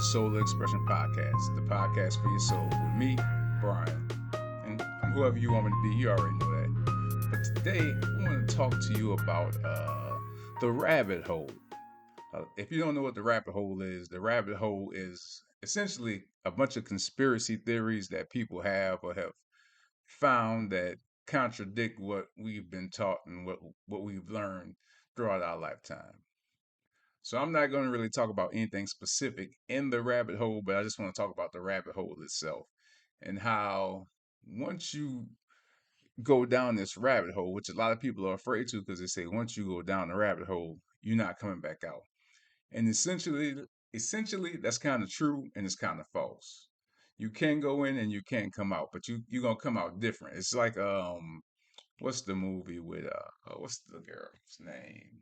to Soular Expressions Podcast, the podcast for your soul, with me, Brian, and I'm whoever you want me to be. You already know that. But today, I want to talk to you about the rabbit hole. If you don't know what the rabbit hole is essentially a bunch of conspiracy theories that people have or have found that contradict what we've been taught and what we've learned throughout our lifetime. So I'm not going to really talk about anything specific in the rabbit hole, but I just want to talk about the rabbit hole itself and how once you go down this rabbit hole, which a lot of people are afraid to because they say once you go down the rabbit hole, you're not coming back out. And essentially that's kind of true and it's kind of false. You can go in and you can come out, but you're gonna come out different. It's like what's the movie with what's the girl's name?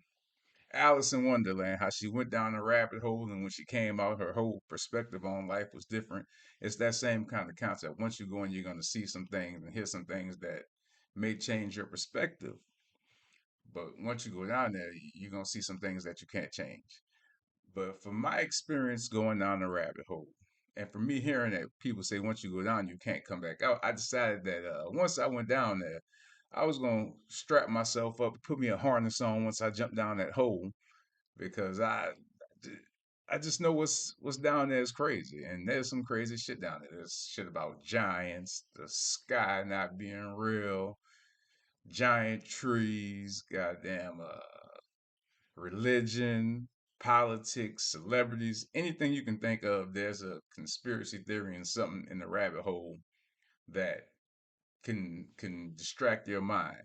Alice in Wonderland, how she went down a rabbit hole and when she came out, her whole perspective on life was different. It's that same kind of concept. Once you go in, you're going to see some things and hear some things that may change your perspective. But once you go down there, you're going to see some things that you can't change. But from my experience going down the rabbit hole, and for me hearing that people say once you go down, you can't come back out, I decided that once I went down there, I was going to strap myself up, put me a harness on once I jumped down that hole because I just know what's down there is crazy, and there's some crazy shit down there. There's shit about giants, the sky not being real, giant trees, goddamn, religion, politics, celebrities, anything you can think of. There's a conspiracy theory and something in the rabbit hole that can distract your mind.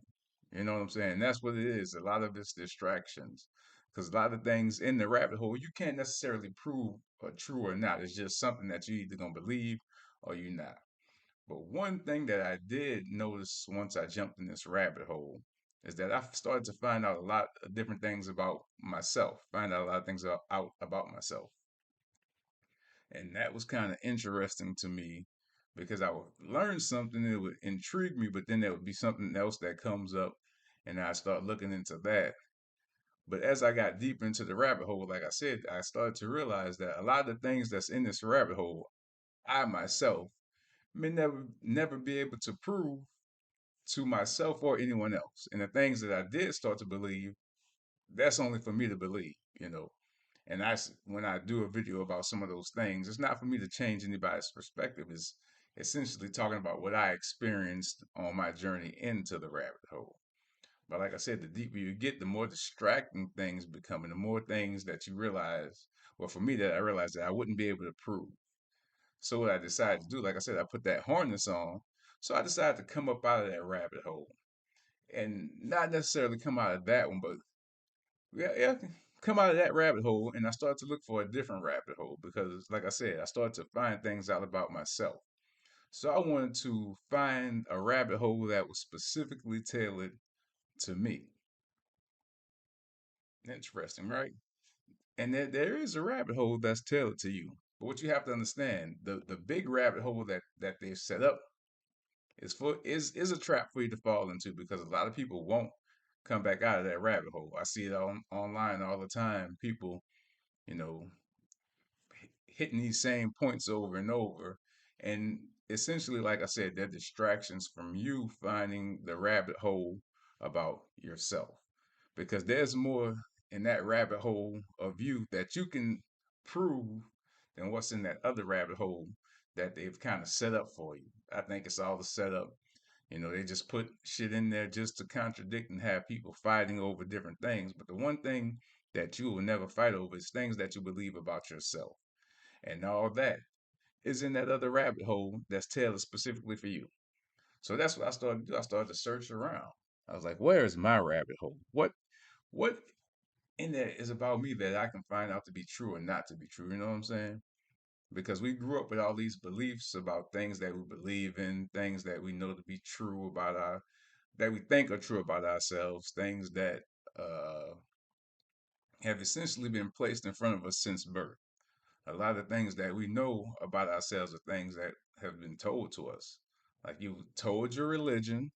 You know what I'm saying? That's what it is. A lot of it's distractions. Because a lot of things in the rabbit hole you can't necessarily prove are true or not. It's just something that you either gonna believe or you're not. But one thing that I did notice once I jumped in this rabbit hole is that I started to find out a lot of different things about myself, find out a lot of things out about myself. And that was kind of interesting to me because I would learn something that would intrigue me, but then there would be something else that comes up and I start looking into that. But as I got deeper into the rabbit hole, like I said, I started to realize that a lot of the things that's in this rabbit hole, I myself may never be able to prove to myself or anyone else. And the things that I did start to believe, that's only for me to believe, you know. And when I do a video about some of those things, it's not for me to change anybody's perspective. It's essentially talking about what I experienced on my journey into the rabbit hole. But like I said, the deeper you get, the more distracting things become, and the more things that you realize. Well, for me, that I realized that I wouldn't be able to prove. So what I decided to do, like I said, I put that harness on. So I decided to come up out of that rabbit hole, and not necessarily come out of that one, but yeah, come out of that rabbit hole, and I started to look for a different rabbit hole because, like I said, I started to find things out about myself. So I wanted to find a rabbit hole that was specifically tailored to me. Interesting, right? And there is a rabbit hole that's tailored to you. But what you have to understand, the big rabbit hole that they've set up is a trap for you to fall into because a lot of people won't come back out of that rabbit hole. I see it online all the time. People, you know, hitting these same points over and over. And essentially, like I said, they're distractions from you finding the rabbit hole about yourself. Because there's more in that rabbit hole of you that you can prove than what's in that other rabbit hole that they've kind of set up for you. I think it's all the setup. You know, they just put shit in there just to contradict and have people fighting over different things. But the one thing that you will never fight over is things that you believe about yourself. And all that is in that other rabbit hole that's tailored specifically for you. So that's what I started to do. I started to search around. I was like, where is my rabbit hole? What in there is about me that I can find out to be true or not to be true? You know what I'm saying? Because we grew up with all these beliefs about things that we believe in, things that we know to be true about our that we think are true about ourselves, things that uh, have essentially been placed in front of us since birth. A lot of things that we know about ourselves are things that have been told to us. Like you were told your religion,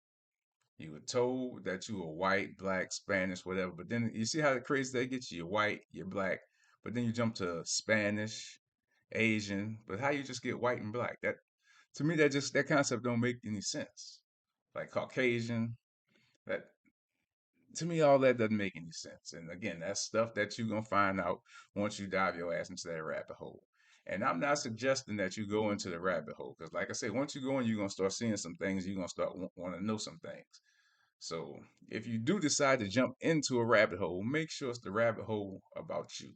you were told that you were white, black, Spanish, whatever. But then you see how crazy that gets you. You're white, you're black, but then you jump to Spanish, Asian, but how you just get white and black? That to me, that concept don't make any sense. Like Caucasian, that to me, all that doesn't make any sense. And again, that's stuff that you're gonna find out once you dive your ass into that rabbit hole. And I'm not suggesting that you go into the rabbit hole because, like I said, once you go in, you're gonna start seeing some things. You're gonna start want to know some things. So if you do decide to jump into a rabbit hole, make sure it's the rabbit hole about you.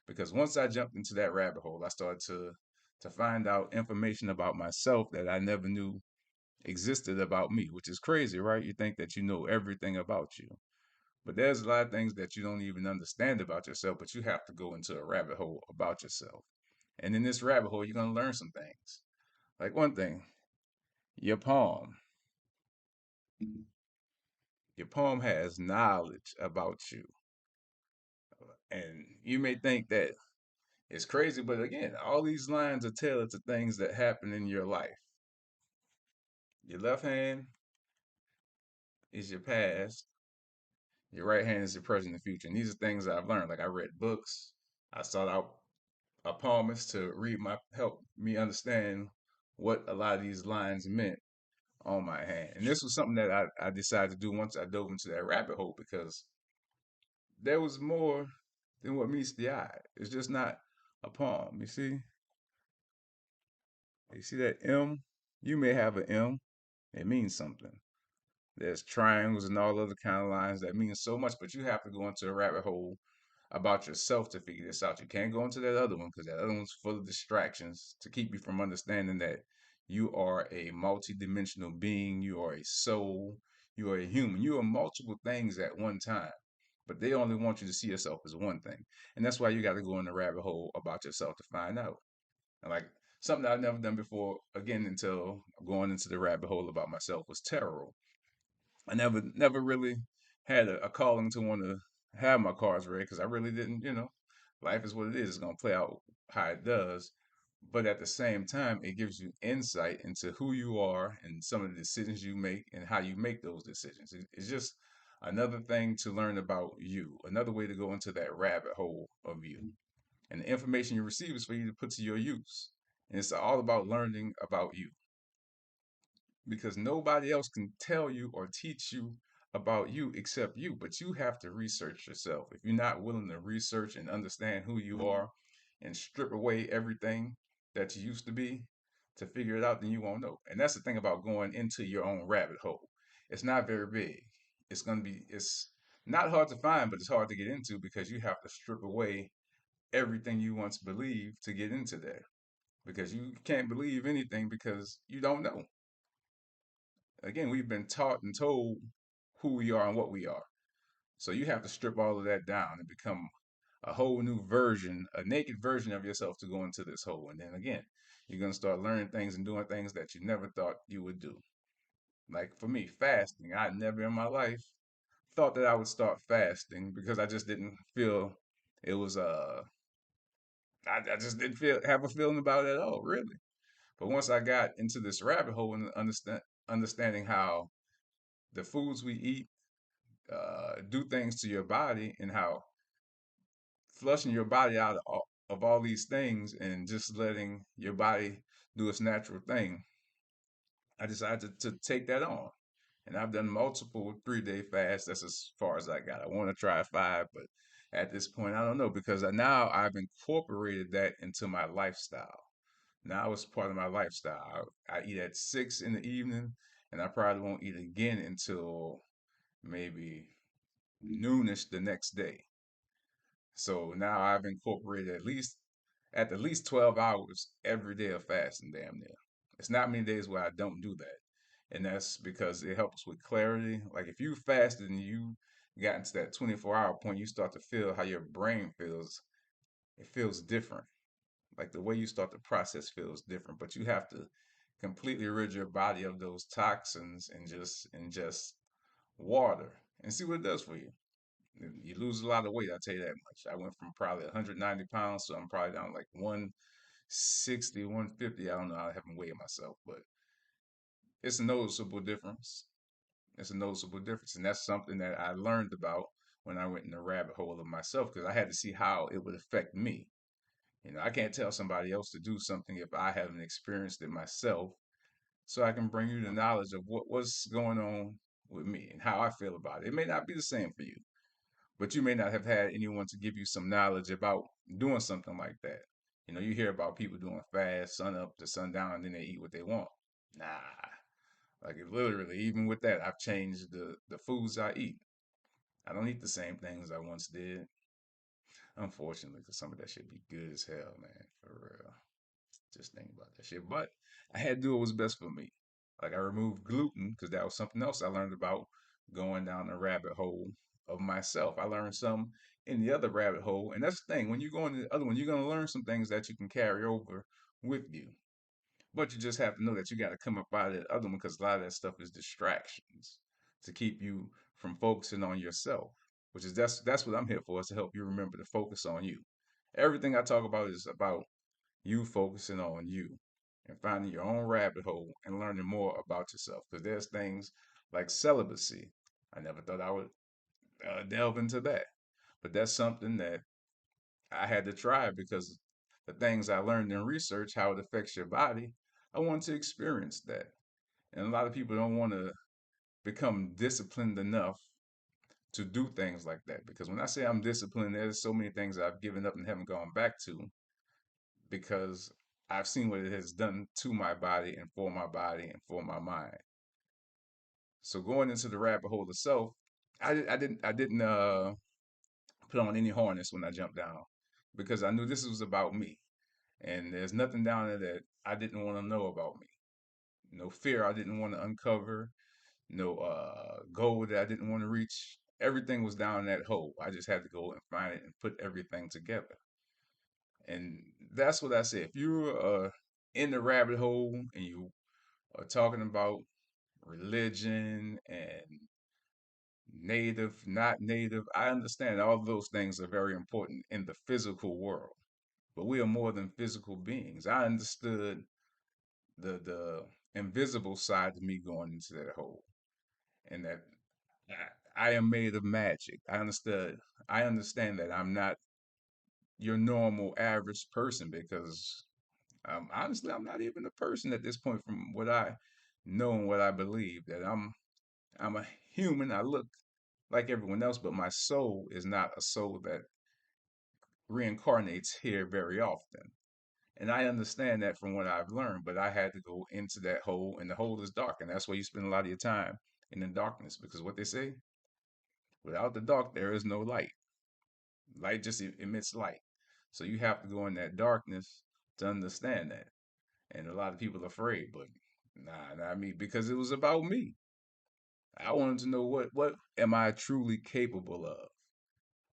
Because once I jumped into that rabbit hole, I started to find out information about myself that I never knew existed about me, which is crazy, right? You think that you know everything about you. But there's a lot of things that you don't even understand about yourself, but you have to go into a rabbit hole about yourself. And in this rabbit hole, you're going to learn some things. Like one thing, your palm. Your palm has knowledge about you. And you may think that it's crazy, but again, all these lines are tailored to things that happen in your life. Your left hand is your past, your right hand is your present and future. And these are things that I've learned. Like I read books, I sought out a palmist to read my help me understand what a lot of these lines meant on my hand. And this was something that I decided to do once I dove into that rabbit hole because there was more than what meets the eye. It's just not a palm. You see that M? You may have an M. It means something. There's triangles and all other kind of lines that mean so much, but you have to go into a rabbit hole about yourself to figure this out. You can't go into that other one because that other one's full of distractions to keep you from understanding that you are a multi-dimensional being, you are a soul, you are a human. You are multiple things at one time, but they only want you to see yourself as one thing. And that's why you got to go in the rabbit hole about yourself to find out. And like something that I've never done before, again, until going into the rabbit hole about myself was tarot. I never really had a calling to want to have my cards read because I really didn't, life is what it is. It's gonna play out how it does. But at the same time, it gives you insight into who you are and some of the decisions you make and how you make those decisions. It's just another thing to learn about you, another way to go into that rabbit hole of you. And the information you receive is for you to put to your use. And it's all about learning about you because nobody else can tell you or teach you about you except you. But you have to research yourself. If you're not willing to research and understand who you are and strip away everything that you used to be to figure it out, then you won't know. And that's the thing about going into your own rabbit hole. It's not very big. It's not hard to find, but it's hard to get into because you have to strip away everything you once believed to get into there. Because you can't believe anything because you don't know. Again, we've been taught and told who we are and what we are. So you have to strip all of that down and become a whole new version, a naked version of yourself to go into this hole. And then again, you're going to start learning things and doing things that you never thought you would do. Like for me, fasting, I never in my life thought that I would start fasting because I just didn't feel it was I just didn't feel have a feeling about it at all, really. But once I got into this rabbit hole and understanding how the foods we eat do things to your body and how flushing your body out of all these things and just letting your body do its natural thing, I decided to take that on. And I've done multiple 3-day fasts. That's as far as I got. I want to try 5, but at this point, I don't know because now I've incorporated that into my lifestyle. Now it's part of my lifestyle. I eat at 6 in the evening, and I probably won't eat again until maybe noonish the next day. So now I've incorporated at the least 12 hours every day of fasting, damn near. It's not many days where I don't do that. And that's because it helps with clarity. Like if you fasted and you got into that 24-hour point, you start to feel how your brain feels. It feels different. Like the way you start to process feels different. But you have to completely rid your body of those toxins and just ingest water and see what it does for you. You lose a lot of weight, I'll tell you that much. I went from probably 190 pounds, so I'm probably down like 160, 150. I don't know, I haven't weighed myself, but it's a noticeable difference. It's a noticeable difference. And that's something that I learned about when I went in the rabbit hole of myself because I had to see how it would affect me. I can't tell somebody else to do something if I haven't experienced it myself. So I can bring you the knowledge of what's going on with me and how I feel about it. It may not be the same for you, but you may not have had anyone to give you some knowledge about doing something like that. You hear about people doing fast, sun up to sundown, and then they eat what they want. Nah, like literally, even with that, I've changed the foods I eat. I don't eat the same things I once did, unfortunately, because some of that shit be good as hell, man, for real. Just think about that shit. But I had to do what was best for me. Like I removed gluten because that was something else I learned about going down the rabbit hole of myself. I learned some in the other rabbit hole, and that's the thing. When you go into the other one, you're gonna learn some things that you can carry over with you. But you just have to know that you got to come up out of that other one because a lot of that stuff is distractions to keep you from focusing on yourself. Which is that's what I'm here for, is to help you remember to focus on you. Everything I talk about is about you focusing on you and finding your own rabbit hole and learning more about yourself. Because there's things like celibacy. I never thought I would delve into that, but that's something that I had to try because the things I learned in research, how it affects your body, I want to experience that. And a lot of people don't want to become disciplined enough to do things like that. Because when I say I'm disciplined, there's so many things I've given up and haven't gone back to because I've seen what it has done to my body and for my mind. So going into the rabbit hole itself, I didn't put on any harness when I jumped down because I knew this was about me. And there's nothing down there that I didn't want to know about me. No fear I didn't want to uncover, no goal that I didn't want to reach. Everything was down that hole. I just had to go and find it and put everything together. And that's what I say. If you're in the rabbit hole and you are talking about religion and native, not native, I understand all of those things are very important in the physical world. But we are more than physical beings. I understood the invisible side of me going into that hole, and that I am made of magic. I understand that I'm not your normal average person because honestly, I'm not even a person at this point from what I know and what I believe. That I'm a human. I look like everyone else, but my soul is not a soul that reincarnates here very often. And I understand that from what I've learned, but I had to go into that hole, and the hole is dark, and that's where you spend a lot of your time in the darkness. Because what they say, without the dark, there is no light. Light just emits light. So you have to go in that darkness to understand that. And a lot of people are afraid, but nah, not me, because it was about me. I wanted to know what am I truly capable of?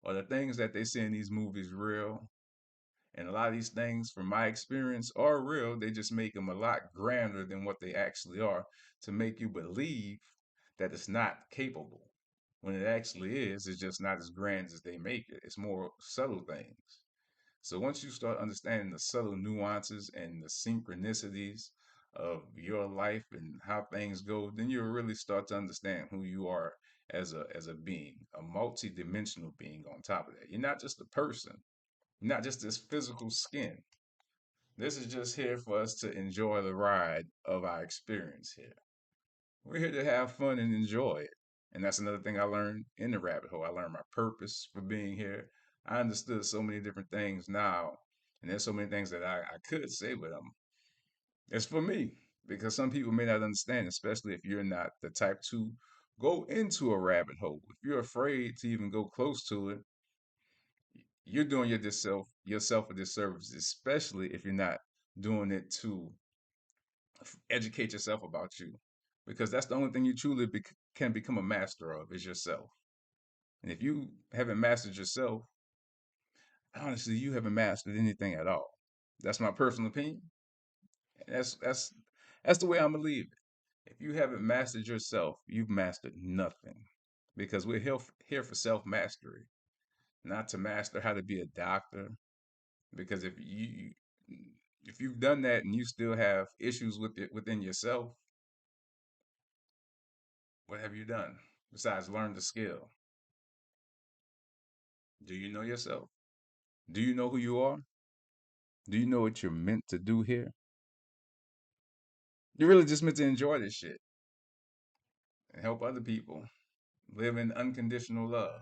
Are the things that they see in these movies real? And a lot of these things, from my experience, are real. They just make them a lot grander than what they actually are to make you believe that it's not capable. When it actually is, it's just not as grand as they make it. It's more subtle things. So once you start understanding the subtle nuances and the synchronicities of your life and how things go, then you'll really start to understand who you are as a being, a multi-dimensional being on top of that. You're not just a person, you're not just this physical skin. This is just here for us to enjoy the ride of our experience here. We're here to have fun and enjoy it. And that's another thing I learned in the rabbit hole. I learned my purpose for being here. I understood so many different things now. And there's so many things that I could say, but it's for me. Because some people may not understand, especially if you're not the type to go into a rabbit hole. If you're afraid to even go close to it, you're doing yourself a disservice, especially if you're not doing it to educate yourself about you, because that's the only thing you truly can become a master of is yourself. And if you haven't mastered yourself, honestly, you haven't mastered anything at all. That's my personal opinion. And that's the way I'm gonna leave it. If you haven't mastered yourself, you've mastered nothing, because we're here for self mastery, not to master how to be a doctor. Because if you've done that and you still have issues with it within yourself, what have you done besides learn the skill? Do you know yourself? Do you know who you are? Do you know what you're meant to do here? You're really just meant to enjoy this shit and help other people live in unconditional love.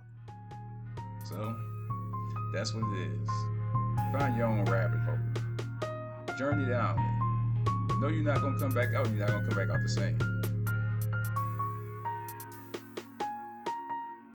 So that's what it is. Find your own rabbit hole. Journey down it. Know you're not gonna come back out and you're not gonna come back out the same.